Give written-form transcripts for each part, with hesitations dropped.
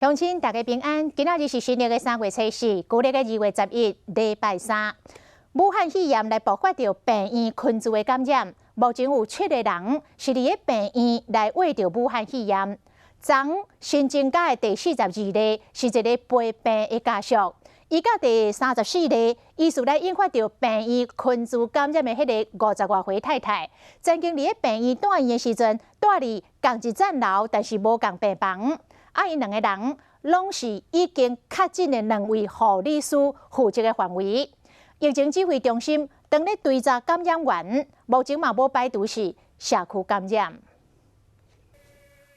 乡亲大家平安，今仔日是新历的3月初4，旧历的2月11，礼拜三。武汉肺炎来爆发着病院群聚的感染，目前有7个人是伫个病院来患着武汉肺炎。昨新增加的第42例是一个陪病的家属，伊甲第34例疑似来引发着病院群聚感染的迄个50多岁太太，曾经伫个病院住院的时阵，住伫同一层楼，但是无共病房。因2个人拢是已经确诊的2位护理师负责的范围。疫情指挥中心当咧追查感染源，目前嘛无排除是社区感染。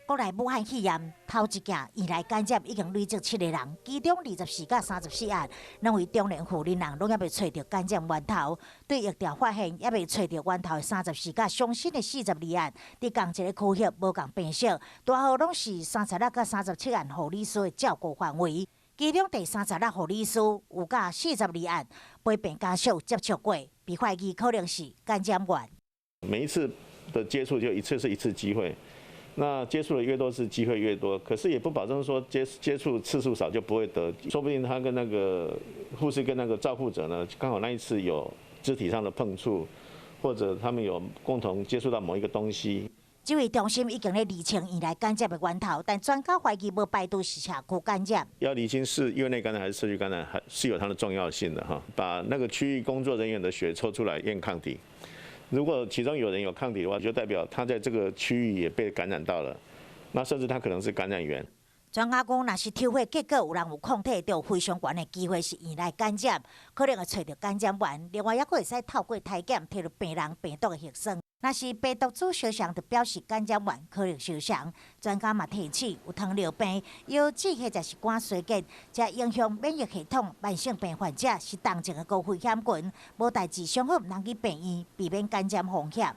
国内武汉肺炎头一件院内感染已经累积7个人，其中24到34案，2位中年妇人人拢还未找到感染源头。对疫调发现也未找到源头的34甲上新的42案，伫同一个区域无共病室，大号拢是36到37案护理师的照顾范围。其中第36护理师有甲42案陪病家属接触过，被怀疑可能是感染源。每一次的接触就一次是一次机会。那接触的越多是机会越多，可是也不保证说接触次数少就不会得，说不定他跟那个护士跟那个照护者呢，刚好那一次有肢体上的碰触，或者他们有共同接触到某一个东西。指挥中心已经咧厘清院内感染的源头，但专家怀疑无排除是社区感染。要厘清是院内感染还是社区感染，还是有它的重要性的哈。把那个区域工作人员的血抽出来验抗体。如果其中有人有抗体的话，就代表他在这个区域也被感染到了，那甚至他可能是感染源。专家讲，若是抽血结果有人有抗体，就有非常悬的机会是院内感染，可能会找到感染源。另外，还可会使透过体检摕到病人病毒的血栓。若是病毒株相像，就表示感染源可能相像。专家嘛提醒，有糖尿病、腰子或者是肝衰竭，这影响免疫系统慢性病患者是同情的高危险群，无代志上好，唔通去病院，避免感染风险。